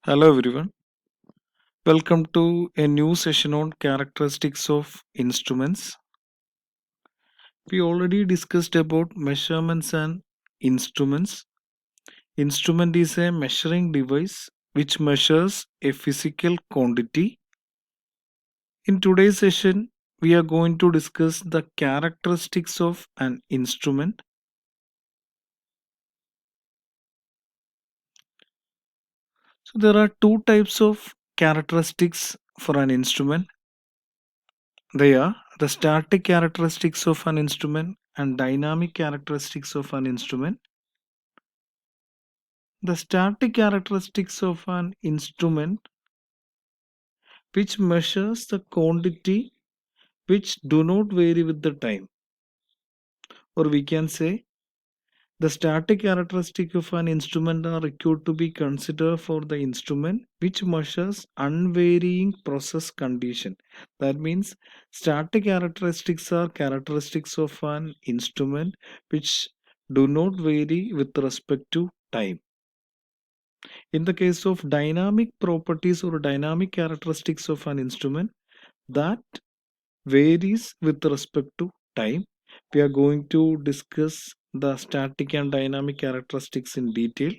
Hello everyone. Welcome to a new session on characteristics of instruments. We already discussed about measurements and instruments. Instrument is a measuring device which measures a physical quantity. In today's session, we are going to discuss the characteristics of an instrument. So there are two types of characteristics for an instrument. They are the static characteristics of an instrument and dynamic characteristics of an instrument. The static characteristics of an instrument which measures the quantity which do not vary with the time, or we can say the static characteristics of an instrument are required to be considered for the instrument which measures unvarying process condition. That means static characteristics are characteristics of an instrument which do not vary with respect to time. In the case of dynamic properties or dynamic characteristics of an instrument that varies with respect to time, we are going to discuss the static and dynamic characteristics in detail.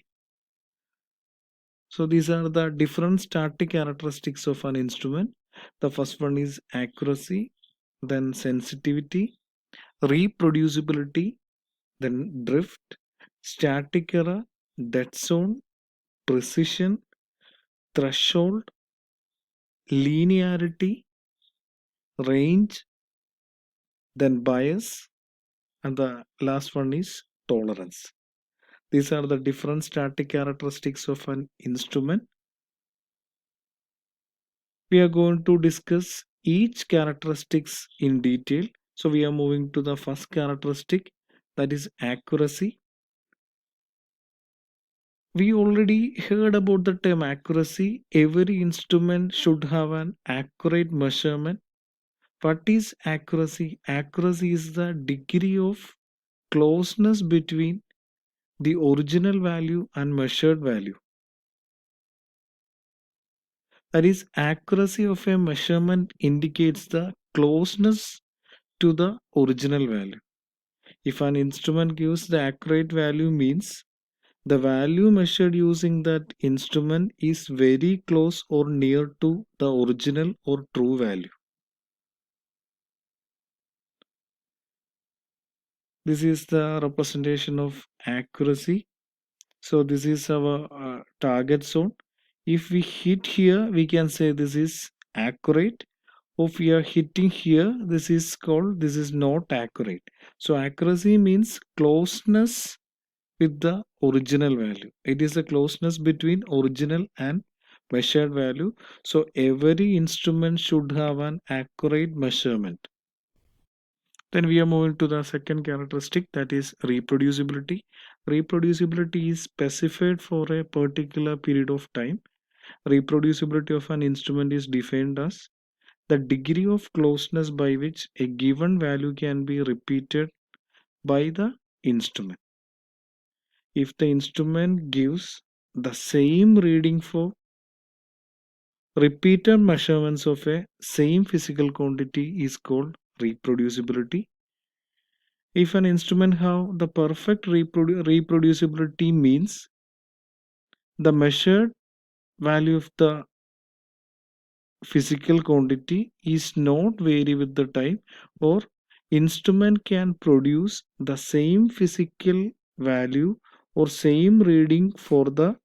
So these are the different static characteristics of an instrument. The first one is accuracy, then sensitivity, reproducibility, then drift, static error, dead zone, precision, threshold, linearity, range, then bias, and the last one is tolerance. These are the different static characteristics of an instrument. We are going to discuss each characteristics in detail. So we are moving to the first characteristic, that is accuracy. We already heard about the term accuracy. Every instrument should have an accurate measurement. What is accuracy? Accuracy is the degree of closeness between the original value and measured value. That is, accuracy of a measurement indicates the closeness to the original value. If an instrument gives the accurate value, means the value measured using that instrument is very close or near to the original or true value. This is the representation of accuracy. So this is our target zone. If we hit here, we can say this is accurate. If we are hitting here, this is not accurate. So accuracy means closeness with the original value. It is a closeness between original and measured value. So every instrument should have an accurate measurement. Then we are moving to the second characteristic, that is reproducibility. Reproducibility is specified for a particular period of time. Reproducibility of an instrument is defined as the degree of closeness by which a given value can be repeated by the instrument. If the instrument gives the same reading for repeated measurements of a same physical quantity is called reproducibility. If an instrument have the perfect reproducibility, means the measured value of the physical quantity is not vary with the time, or instrument can produce the same physical value or same reading for the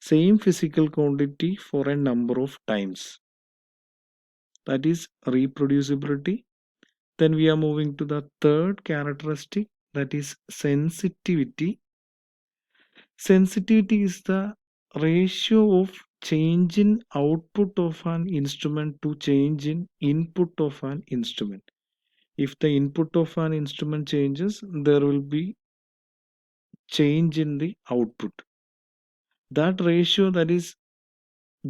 same physical quantity for a number of times. That is reproducibility. Then we are moving to the third characteristic, that is sensitivity. Sensitivity is the ratio of change in output of an instrument to change in input of an instrument. If the input of an instrument changes, there will be change in the output. That ratio, that is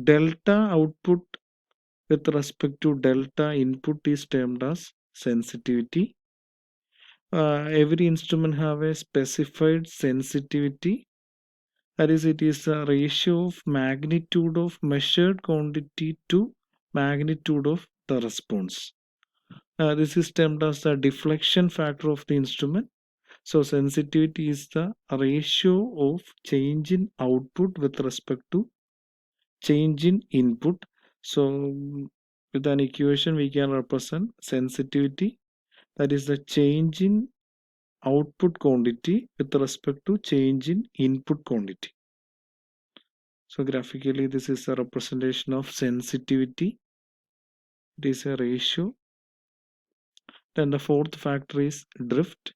delta output with respect to delta input, is termed as sensitivity. Every instrument have a specified sensitivity That is, it is the ratio of magnitude of measured quantity to magnitude of the response. This is termed as the deflection factor of the instrument. So sensitivity is the ratio of change in output with respect to change in input. So with an equation we can represent sensitivity, that is the change in output quantity with respect to change in input quantity. So graphically this is a representation of sensitivity. It is a ratio. Then the fourth factor is drift.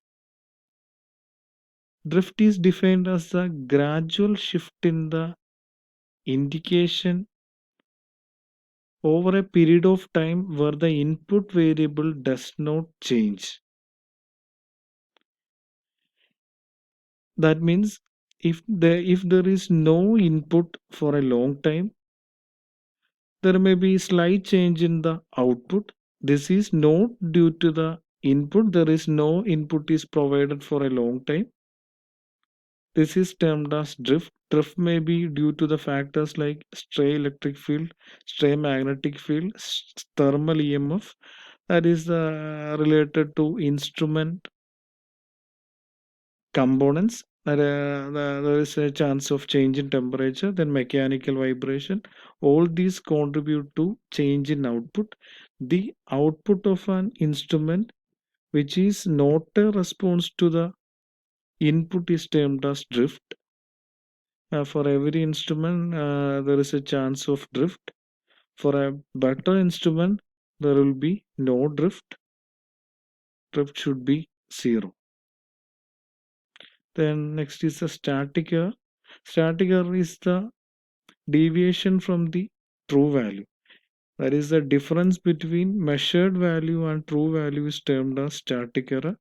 Drift is defined as the gradual shift in the indication over a period of time where the input variable does not change. That means if there is no input for a long time, there may be slight change in the output. This is not due to the input. There is no input is provided for a long time. This is termed as drift. Drift may be due to the factors like stray electric field, stray magnetic field, thermal EMF, that is related to instrument components. There is a chance of change in temperature, then mechanical vibration. All these contribute to change in output. The output of an instrument which is not a response to the input is termed as drift. For every instrument, there is a chance of drift. For a better instrument, there will be no drift. Drift should be zero. Then next is the static error. Static error is the deviation from the true value. That is the difference between measured value and true value is termed as static error.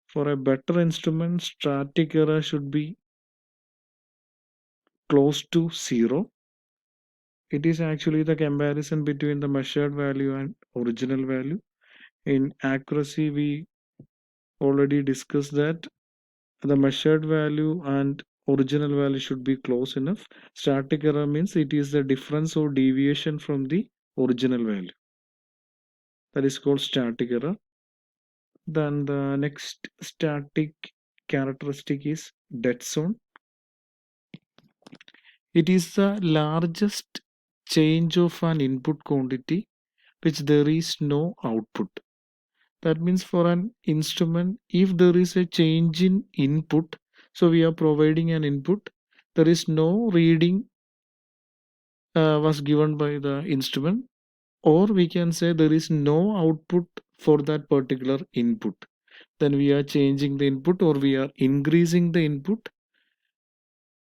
For a better instrument, static error should be close to zero. It is actually the comparison between the measured value and original value. In accuracy, we already discussed that the measured value and original value should be close enough. Static error means it is the difference or deviation from the original value. That is called static error. Then the next static characteristic is dead zone. It is the largest change of an input quantity which there is no output. That means for an instrument, if there is a change in input, so we are providing an input, there is no reading was given by the instrument, or we can say there is no output for that particular input. Then we are changing the input or we are increasing the input.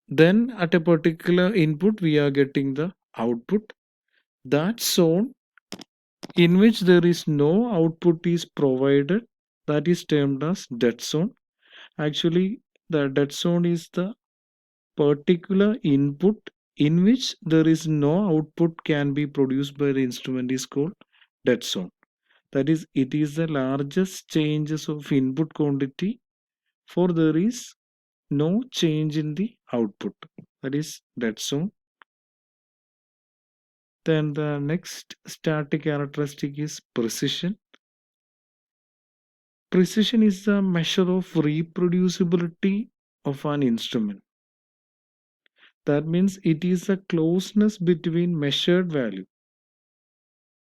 Then at a particular input, we are getting the output. That zone in which there is no output is provided, that is termed as dead zone. Actually, the dead zone is the particular input in which there is no output can be produced by the instrument is called dead zone. That is, it is the largest changes of input quantity for there is no change in the output. That is dead zone. Then the next static characteristic is precision. Precision is the measure of reproducibility of an instrument. That means it is the closeness between measured value.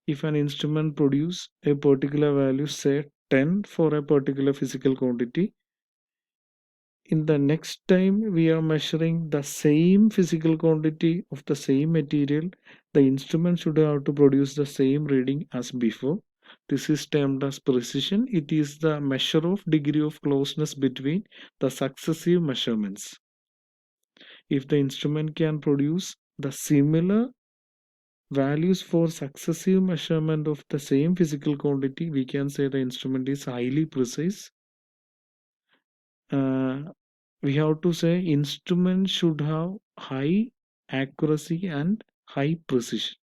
If an instrument produce a particular value, say 10 for a particular physical quantity, in the next time we are measuring the same physical quantity of the same material, the instrument should have to produce the same reading as before. This is termed as precision. It is the measure of degree of closeness between the successive measurements. If the instrument can produce the similar values for successive measurement of the same physical quantity, we can say the instrument is highly precise. We have to say instrument should have high accuracy and high precision.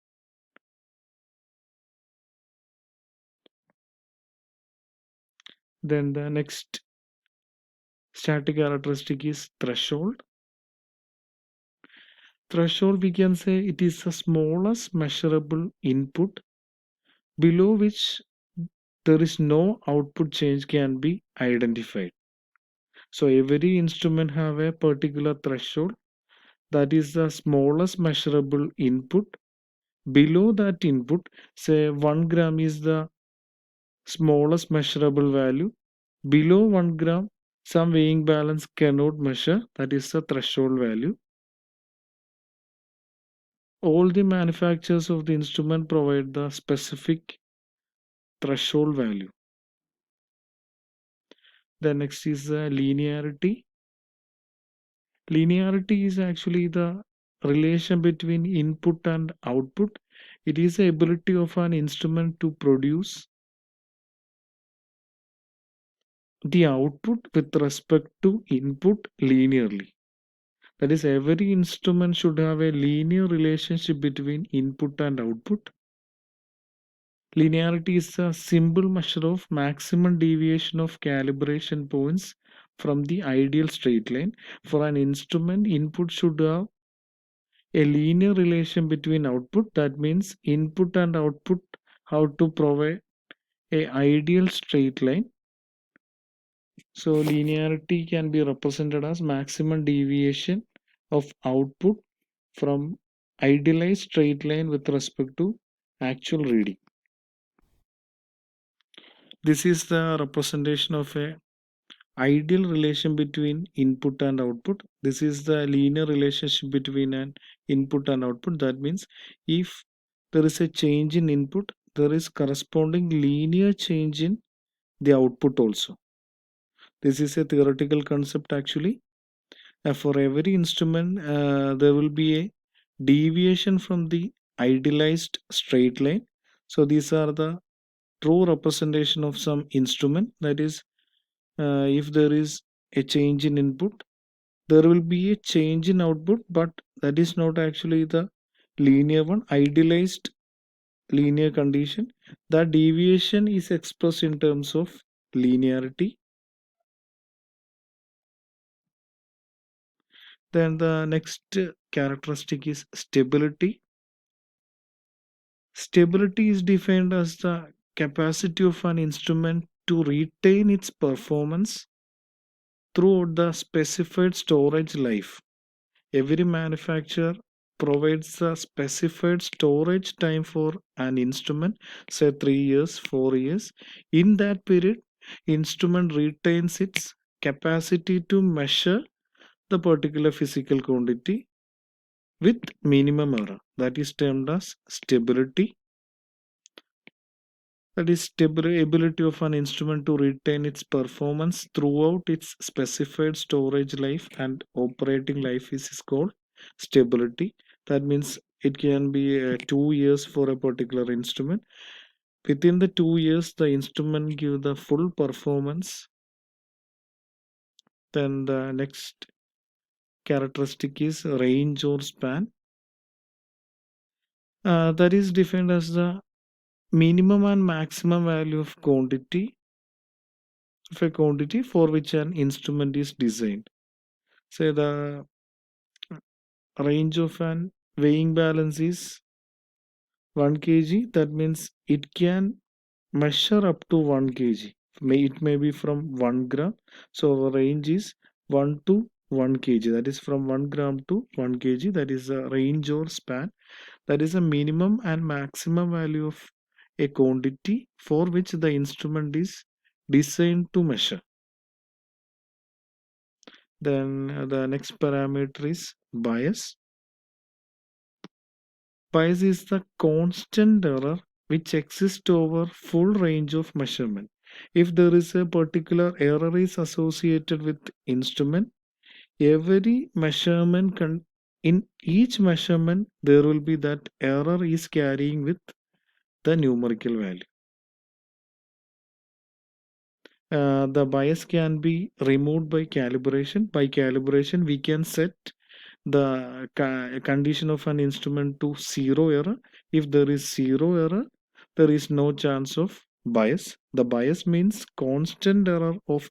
Then the next static characteristic is threshold. Threshold, we can say it is the smallest measurable input below which there is no output change can be identified. So every instrument have a particular threshold, that is the smallest measurable input. Below that input, say 1 gram is the smallest measurable value. Below 1 gram, some weighing balance cannot measure, that is the threshold value. All the manufacturers of the instrument provide the specific threshold value. The next is the linearity. Linearity is actually the relation between input and output. It is the ability of an instrument to produce the output with respect to input linearly. That is, every instrument should have a linear relationship between input and output. Linearity is a simple measure of maximum deviation of calibration points from the ideal straight line. For an instrument, input should have a linear relation between output. That means input and output have to provide a ideal straight line. So linearity can be represented as maximum deviation of output from idealized straight line with respect to actual reading. This is the representation of a ideal relation between input and output. This is the linear relationship between an input and output. That means if there is a change in input, there is corresponding linear change in the output also. This is a theoretical concept actually. For every instrument, there will be a deviation from the idealized straight line. So these are the true representation of some instrument. That is, if there is a change in input, there will be a change in output, but that is not actually the linear one, idealized linear condition. The deviation is expressed in terms of linearity. Then the next characteristic is stability. Stability is defined as the capacity of an instrument to retain its performance throughout the specified storage life. Every manufacturer provides a specified storage time for an instrument, say 3 years, 4 years. In that period, instrument retains its capacity to measure the particular physical quantity with minimum error. That is termed as stability. That is ability of an instrument to retain its performance throughout its specified storage life and operating life is called stability. That means it can be 2 years for a particular instrument. Within the 2 years, the instrument give the full performance. Then the next characteristic is range or span. That is defined as the minimum and maximum value of a quantity for which an instrument is designed. Say the range of an weighing balance is 1 kg. That means it can measure up to 1 kg. It may be from 1 gram. So our range is 1 to 1 kg. That is from 1 gram to 1 kg. That is a range or span. That is a minimum and maximum value of a quantity for which the instrument is designed to measure. Then the next parameter is bias. Bias is the constant error which exists over full range of measurement. If there is a particular error is associated with instrument, every measurement in each measurement there will be that error is carrying with the numerical value. The bias can be removed by calibration. By calibration, we can set the condition of an instrument to zero error. If there is zero error, there is no chance of bias. The bias means constant error of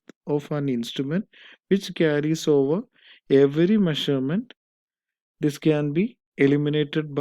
an instrument which carries over every measurement this can be eliminated